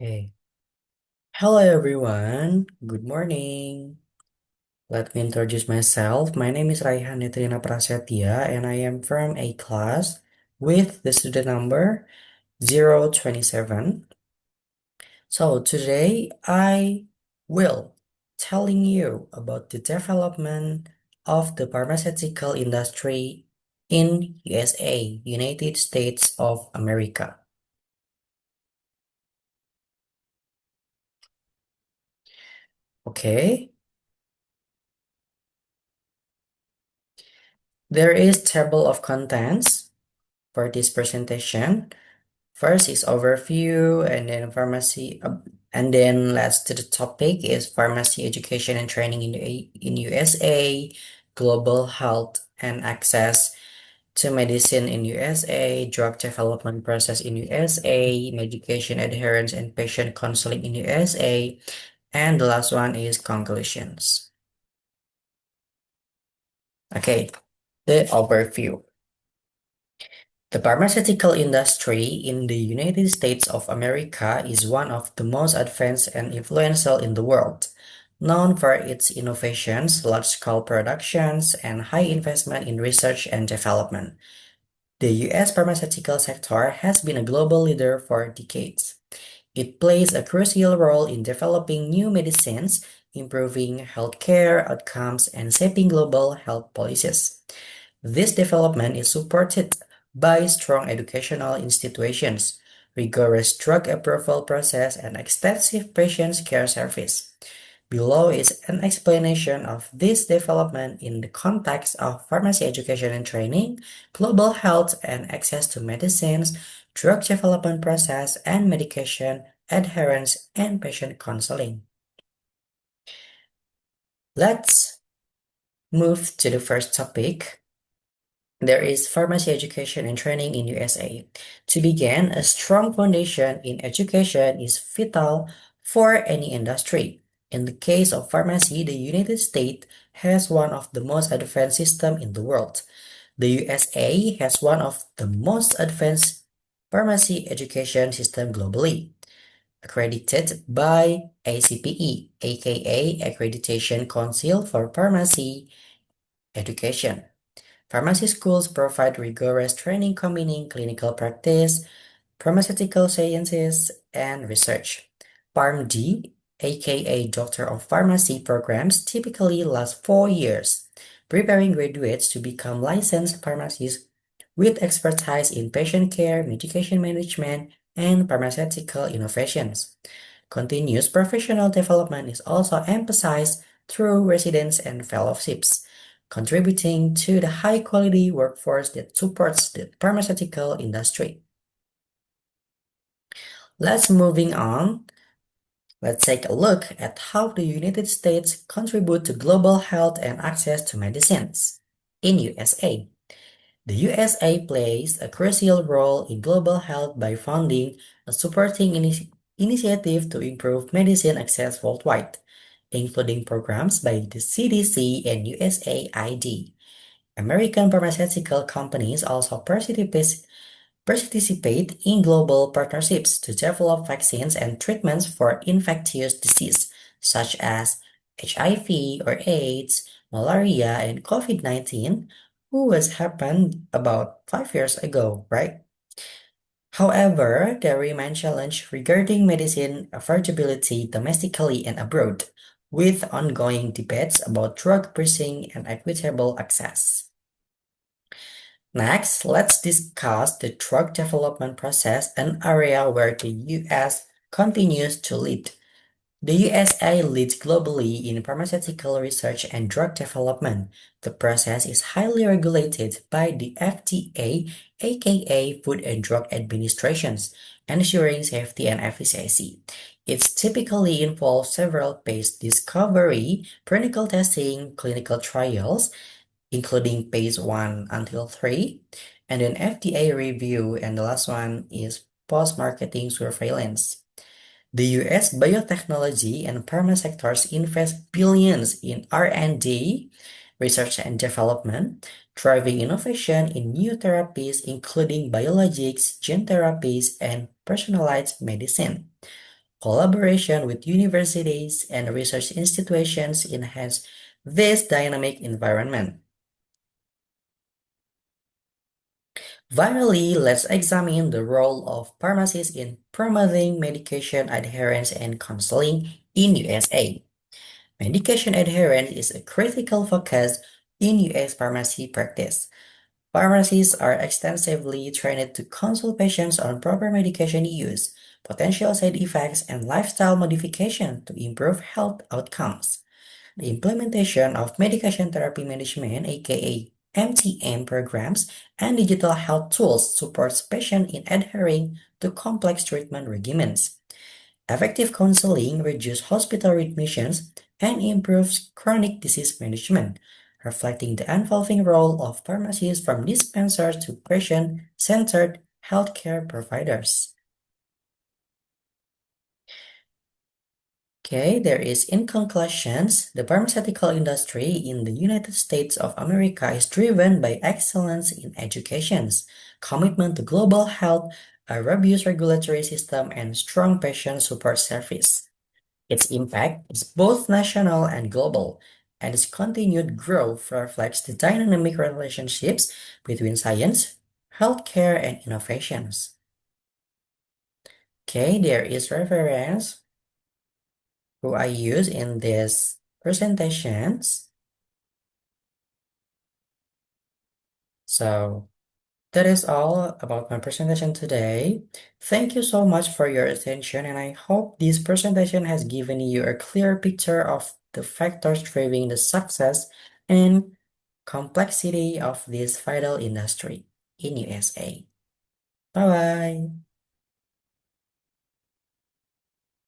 Okay. Hello everyone. Good morning. Let me introduce myself. My name is Rayhan Detryna Prasetya and I am from a class with the student number 027. So today I will telling you about the development of the pharmaceutical industry in USA, United States of America. Okay. There is table of contents for this presentation. First is overview, and then pharmacy, and then last to the topic is pharmacy education and training in USA, global health and access to medicine in USA, drug development process in USA, medication adherence and patient counseling in USA, and the last one is conclusions. Okay, the overview. The pharmaceutical industry in the United States of America is one of the most advanced and influential in the world, known for its innovations, large-scale productions, and high investment in research and development. The U.S. pharmaceutical sector has been a global leader for decades. It plays a crucial role in developing new medicines, improving healthcare outcomes, and shaping global health policies. This development is supported by strong educational institutions, rigorous drug approval process, and extensive patient care service. Below is an explanation of this development in the context of pharmacy education and training, global health and access to medicines, drug development process, and medication adherence and patient counseling. Let's move to the first topic. There is pharmacy education and training in USA. To begin, a strong foundation in education is vital for any industry. In the case of pharmacy, the United States has one of the most advanced systems in the world. The USA has one of the most advanced pharmacy education system globally, accredited by ACPE, aka Accreditation Council for Pharmacy Education. Pharmacy schools provide rigorous training combining clinical practice, pharmaceutical sciences, and research. PharmD, aka Doctor of Pharmacy programs, typically last 4 years, preparing graduates to become licensed pharmacists with expertise in patient care, medication management, and pharmaceutical innovations. Continuous professional development is also emphasized through residence and fellowships, contributing to the high-quality workforce that supports the pharmaceutical industry. Let's moving on. Let's take a look at how the United States contribute to global health and access to medicines. In USA, the USA plays a crucial role in global health by funding a supporting initiative to improve medicine access worldwide, including programs by the CDC and USAID. American pharmaceutical companies also participate in global partnerships to develop vaccines and treatments for infectious disease such as HIV or AIDS, malaria, and COVID-19, who has happened about 5 years ago, right? However, there remain challenges regarding medicine affordability domestically and abroad, with ongoing debates about drug pricing and equitable access. Next, let's discuss the drug development process, an area where the US continues to lead. The USA leads globally in pharmaceutical research and drug development. The process is highly regulated by the FDA, aka Food and Drug Administrations, ensuring safety and efficacy. It typically involves several phase discovery, clinical testing, clinical trials, including phase 1 until 3, and then FDA review, and the last one is post-marketing surveillance. The US biotechnology and pharma sectors invest billions in R&D, research and development, driving innovation in new therapies including biologics, gene therapies, and personalized medicine. Collaboration with universities and research institutions enhance this dynamic environment. Finally, let's examine the role of pharmacies in promoting medication adherence and counseling in USA. Medication adherence is a critical focus in US pharmacy practice. Pharmacists are extensively trained to counsel patients on proper medication use, potential side effects, and lifestyle modification to improve health outcomes. The implementation of medication therapy management, aka MTM programs, and digital health tools supports patients in adhering to complex treatment regimens. Effective counseling reduces hospital readmissions and improves chronic disease management, reflecting the evolving role of pharmacies from dispensers to patient-centered healthcare providers. Okay, there is in conclusions, the pharmaceutical industry in the United States of America is driven by excellence in education, commitment to global health, a robust regulatory system, and strong patient support service. Its impact is both national and global, and its continued growth reflects the dynamic relationships between science, healthcare, and innovations. Okay, there is reference who I use in these presentations. So that is all about my presentation today. Thank you so much for your attention, and I hope this presentation has given you a clear picture of the factors driving the success and complexity of this vital industry in USA. Bye-bye.